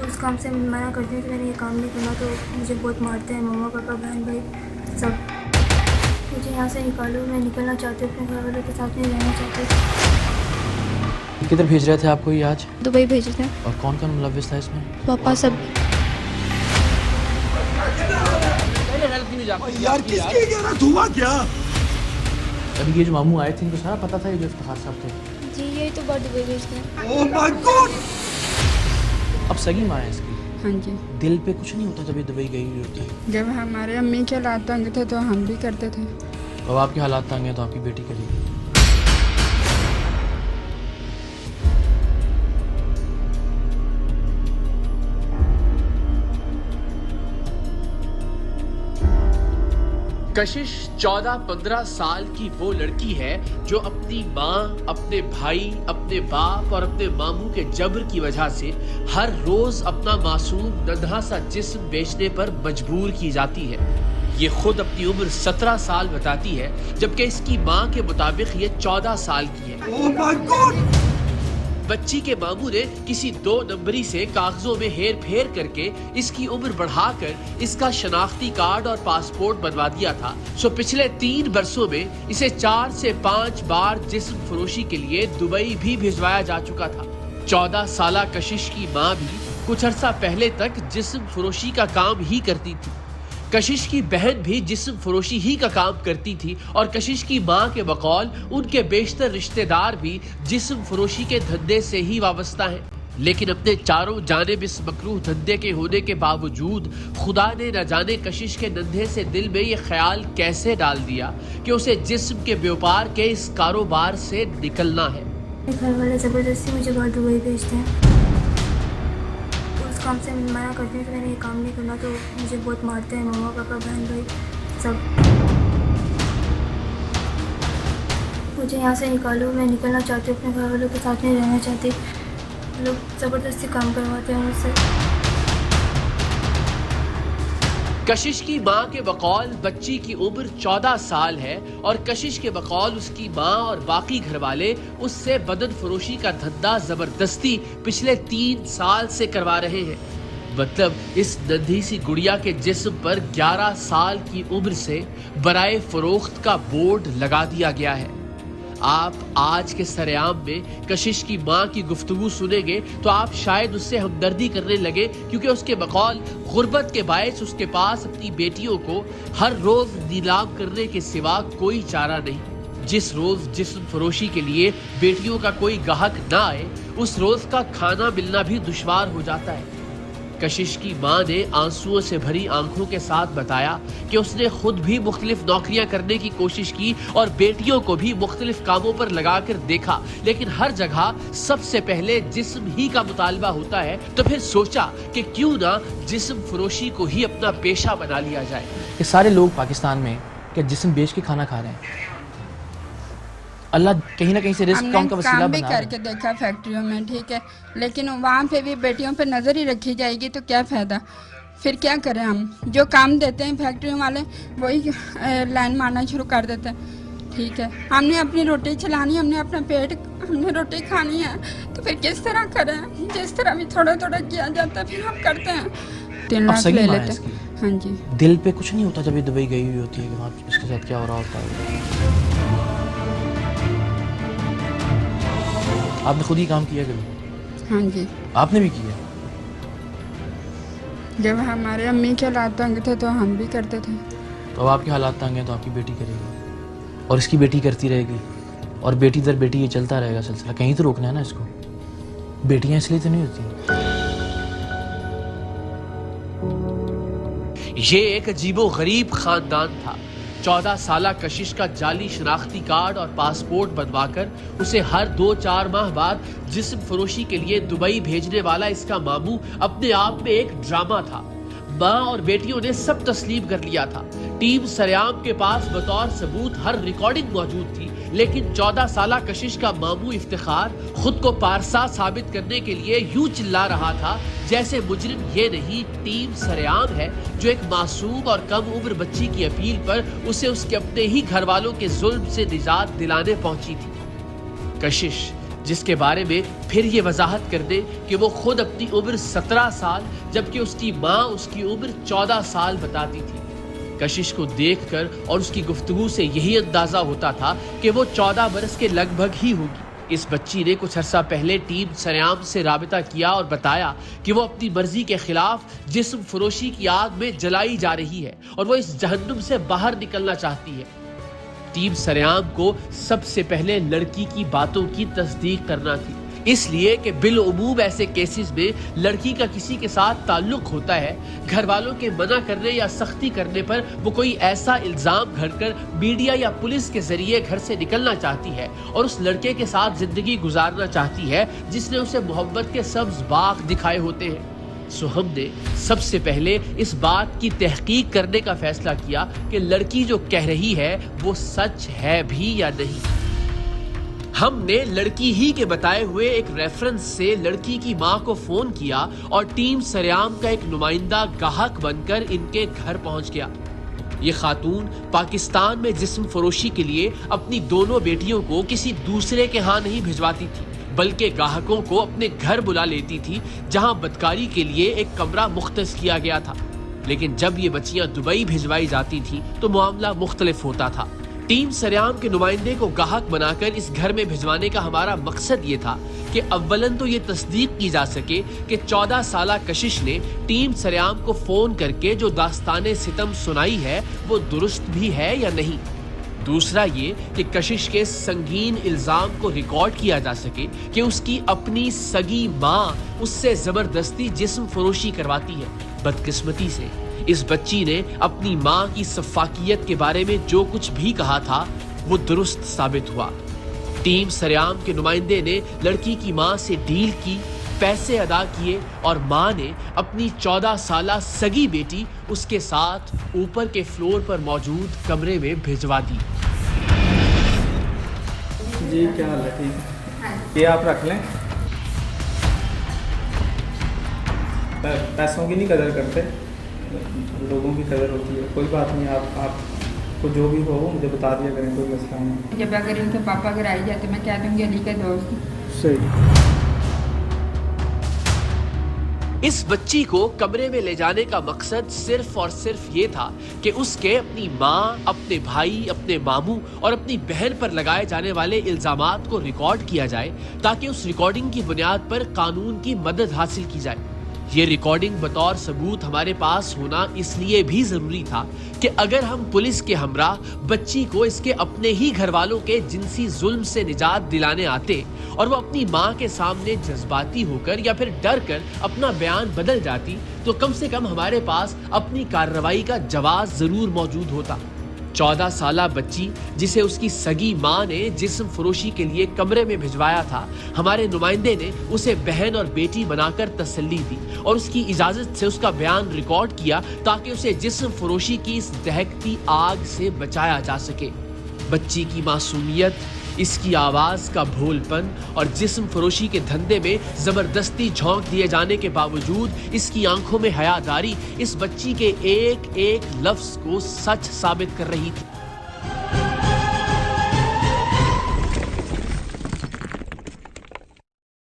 उस काम से मना करती हूँ कि मैंने ये काम नहीं करना, तो मुझे बहुत मारते हैं, मम्मा पापा बहन भाई सब। मुझे यहाँ से निकालो, मैं निकलना चाहती हूँ, अपने घर वालों के साथ नहीं रहना चाहती। किधर भेज रहे थे आपको ये आज? दुबई भेजे थे। और कौन कौन मुलव्विस था इसमें? पापा सब। यार किसके गया धुआं क्या? अभी ये जो मामू आए थे इनको सारा पता था ये जो इफ्तिखार साहब थे? जी यही तो बात दुबई भेजते हैं। Oh my God! अब सगी माँ है इसकी। हाँ जी। दिल पे कुछ नहीं होता जब ये दुबई गई हुई होती है? जब हमारे अम्मी के हालात तंग थे तो हम भी करते थे। अब आपके हालात तंग हैं तो आपकी बेटी करेगी। कशिश 14-15 साल की वो लड़की है जो अपनी माँ, अपने भाई, अपने बाप और अपने मामू के जबर की वजह से हर रोज अपना मासूम नन्हा सा जिस्म बेचने पर मजबूर की जाती है। ये खुद अपनी उम्र 17 साल बताती है, जबकि इसकी माँ के मुताबिक ये 14 साल की है। Oh my God! बच्ची के मामू ने किसी 2 नंबरी से कागजों में हेर फेर करके इसकी उम्र बढ़ाकर इसका शनाख्ती कार्ड और पासपोर्ट बनवा दिया था। सो पिछले 3 बरसों में इसे 4 से 5 बार जिस्म फरोशी के लिए दुबई भी भिजवाया जा चुका था। 14 साला कशिश की माँ भी कुछ अरसा पहले तक जिस्म फरोशी का काम ही करती थी। कशिश की बहन भी जिस्म फरोशी ही का काम करती थी और कशिश की माँ के बकौल उनके बेशतर रिश्तेदार भी जिस्म फरोशी के धंधे से ही वाबस्ता हैं। लेकिन अपने चारों जानिब इस मकरूह धंधे के होने के बावजूद खुदा ने न जाने कशिश के नन्हे से दिल में ये ख्याल कैसे डाल दिया कि उसे जिस्म के व्यापार के इस कारोबार से निकलना है। घर वाले ज़बरदस्ती मुझे बाहर दुबई भेजते हैं। काम से मना करती हूँ कि मैंने ये काम नहीं करना, तो मुझे बहुत मारते हैं, मम्मा पापा बहन भाई सब। मुझे यहाँ से निकालो, मैं निकलना चाहती हूँ, अपने घर वालों के साथ नहीं रहना चाहती। लोग ज़बरदस्ती काम करवाते हैं मुझसे। कशिश की माँ के बकौल बच्ची की उम्र 14 साल है और कशिश के बकौल उसकी माँ और बाकी घर वाले उससे बदन फरोशी का धंधा जबरदस्ती पिछले 3 साल से करवा रहे हैं। मतलब इस नन्ही सी गुड़िया के जिस्म पर 11 साल की उम्र से बराए फरोख्त का बोर्ड लगा दिया गया है। आप आज के सरेआम में कशिश की माँ की गुफ्तगू सुनेंगे तो आप शायद उससे हमदर्दी करने लगे, क्योंकि उसके बकौल गुर्बत के बायस उसके पास अपनी बेटियों को हर रोज नीलाम करने के सिवा कोई चारा नहीं। जिस रोज जिस्म फरोशी के लिए बेटियों का कोई गाहक ना आए, उस रोज का खाना मिलना भी दुश्वार हो जाता है। कशिश की माँ ने आंसुओं से भरी आंखों के साथ बताया कि उसने खुद भी मुख्तलिफ नौकरियां करने की कोशिश की और बेटियों को भी मुख्तलिफ कामों पर लगाकर देखा, लेकिन हर जगह सबसे पहले जिस्म ही का मुतालबा होता है। तो फिर सोचा कि क्यों ना जिस्म फरोशी को ही अपना पेशा बना लिया जाए। ये सारे लोग पाकिस्तान में क्या जिस्म बेच के खाना खा रहे हैं? अल्लाह कहीं ना कहीं से रिस्क का उनका वसीला काम भी बना रहा है। करके देखा फैक्ट्रियों में, ठीक है, लेकिन वहाँ पे भी बेटियों पे नज़र ही रखी जाएगी तो क्या फ़ायदा? फिर क्या करें हम? जो काम देते हैं फैक्ट्रियों वाले वही लाइन मारना शुरू कर देते हैं, ठीक है। हमने अपनी रोटी चलानी, हमने अपना पेट, हमने रोटी खानी है, तो फिर किस तरह करें? जिस तरह भी थोड़ा थोड़ा किया जाता है फिर हम करते हैं। 3 लाख ले लेते हैं। हाँ जी। दिल पे कुछ नहीं होता जब ये दुबई गई हुई होती है कि वहाँ इसके साथ क्या हो रहा होता है? आपने खुद ही काम किया कभी? हाँ जी। आपने भी किया? जब हमारे अम्मी के हालात तंग थे तो हम भी करते थे। तो अब आपके हालात तंग हैं तो आपकी बेटी करेगी और इसकी बेटी करती रहेगी और बेटी दर बेटी ये चलता रहेगा सिलसिला। कहीं तो रोकना है ना इसको। बेटियां इसलिए तो नहीं होती। ये एक अजीबो गरीब खानदान था। 14 साला कशिश का जाली शनाख्ती कार्ड और पासपोर्ट बनवाकर उसे हर 2-4 माह बाद जिस्म फरोशी के लिए दुबई भेजने वाला इसका मामू अपने आप में एक ड्रामा था। माँ और बेटियों ने सब तस्लीम कर लिया था। टीम सरेआम के पास बतौर सबूत हर रिकॉर्डिंग मौजूद थी, लेकिन 14 साला कशिश का मामू इफ्तिखार खुद को पारसा साबित करने के लिए यूं चिल्ला रहा था जैसे मुजरिम ये नहीं टीम सरेआम है जो एक मासूम और कम उम्र बच्ची की अपील पर उसे उसके अपने ही घर वालों के जुल्म से निजात दिलाने पहुंची थी। कशिश جس کے بارے میں پھر یہ وضاحت کر دیں کہ وہ خود اپنی عمر 17 سال جبکہ اس کی ماں اس کی عمر 14 سال بتاتی تھی۔ کشش کو دیکھ کر اور اس کی گفتگو سے یہی اندازہ ہوتا تھا کہ وہ 14 برس کے لگ بھگ ہی ہوگی۔ اس بچی نے کچھ عرصہ پہلے ٹیم سریام سے رابطہ کیا اور بتایا کہ وہ اپنی مرضی کے خلاف جسم فروشی کی آگ میں جلائی جا رہی ہے اور وہ اس جہنم سے باہر نکلنا چاہتی ہے۔ ٹیم سریام کو سب سے پہلے لڑکی کی باتوں کی تصدیق کرنا تھی، اس لیے کہ بالعموم ایسے کیسز میں لڑکی کا کسی کے ساتھ تعلق ہوتا ہے، گھر والوں کے منع کرنے یا سختی کرنے پر وہ کوئی ایسا الزام گھڑ کر میڈیا یا پولیس کے ذریعے گھر سے نکلنا چاہتی ہے اور اس لڑکے کے ساتھ زندگی گزارنا چاہتی ہے جس نے اسے محبت کے سبز باغ دکھائے ہوتے ہیں۔ سو ہم نے سب سے پہلے اس بات کی تحقیق کرنے کا فیصلہ کیا کہ لڑکی جو کہہ رہی ہے وہ سچ ہے بھی یا نہیں۔ ہم نے لڑکی ہی کے بتائے ہوئے ایک ریفرنس سے لڑکی کی ماں کو فون کیا اور ٹیم سریام کا ایک نمائندہ گاہک بن کر ان کے گھر پہنچ گیا۔ یہ خاتون پاکستان میں جسم فروشی کے لیے اپنی دونوں بیٹیوں کو کسی دوسرے کے ہاں نہیں بھجواتی تھی بلکہ گاہکوں کو اپنے گھر بلا لیتی تھی جہاں بدکاری کے لیے ایک کمرہ مختص کیا گیا تھا۔ لیکن جب یہ بچیاں دبئی بھجوائی جاتی تھیں تو معاملہ مختلف ہوتا تھا۔ ٹیم سریام کے نمائندے کو گاہک بنا کر اس گھر میں بھجوانے کا ہمارا مقصد یہ تھا کہ اولاً تو یہ تصدیق کی جا سکے کہ 14 سالہ کشش نے ٹیم سریام کو فون کر کے جو داستان ستم سنائی ہے وہ درست بھی ہے یا نہیں۔ دوسرا یہ کہ کشش کے سنگین الزام کو ریکارڈ کیا جا سکے کہ اس کی اپنی سگی ماں اس سے زبردستی جسم فروشی کرواتی ہے۔ بدقسمتی سے اس بچی نے اپنی ماں کی سفاکیت کے بارے میں جو کچھ بھی کہا تھا وہ درست ثابت ہوا۔ ٹیم سریام کے نمائندے نے لڑکی کی ماں سے ڈیل کی، پیسے ادا کیے اور ماں نے اپنی 14 سالہ سگی بیٹی اس کے ساتھ اوپر کے فلور پر موجود کمرے میں بھجوا دی۔ جی کیا حال ہے؟ ٹھیک ہے، یہ آپ رکھ لیں۔ پیسوں کی نہیں قدر کرتے، لوگوں کی قدر ہوتی ہے۔ کوئی بات نہیں، آپ کو جو بھی ہو مجھے بتا دیا کریں، کوئی مسئلہ نہیں۔ جب اگر ان کے پاپا اگر آئی جاتے میں کہہ دوں گی علی کے دوست۔ صحیح۔ اس بچی کو کمرے میں لے جانے کا مقصد صرف اور صرف یہ تھا کہ اس کے اپنی ماں، اپنے بھائی، اپنے ماموں اور اپنی بہن پر لگائے جانے والے الزامات کو ریکارڈ کیا جائے تاکہ اس ریکارڈنگ کی بنیاد پر قانون کی مدد حاصل کی جائے۔ یہ ریکارڈنگ بطور ثبوت ہمارے پاس ہونا اس لیے بھی ضروری تھا کہ اگر ہم پولیس کے ہمراہ بچی کو اس کے اپنے ہی گھر والوں کے جنسی ظلم سے نجات دلانے آتے اور وہ اپنی ماں کے سامنے جذباتی ہو کر یا پھر ڈر کر اپنا بیان بدل جاتی تو کم سے کم ہمارے پاس اپنی کارروائی کا جواز ضرور موجود ہوتا۔ 14 سالہ بچی جسے اس کی سگی ماں نے جسم فروشی کے لیے کمرے میں بھجوایا تھا، ہمارے نمائندے نے اسے بہن اور بیٹی بنا کر تسلی دی اور اس کی اجازت سے اس کا بیان ریکارڈ کیا تاکہ اسے جسم فروشی کی اس دہکتی آگ سے بچایا جا سکے۔ بچی کی معصومیت، اس کی آواز کا بھول پن اور جسم فروشی کے دھندے میں زبردستی جھونک دیے جانے کے باوجود اس کی آنکھوں میں حیاداری اس بچی کے ایک ایک لفظ کو سچ ثابت کر رہی تھی۔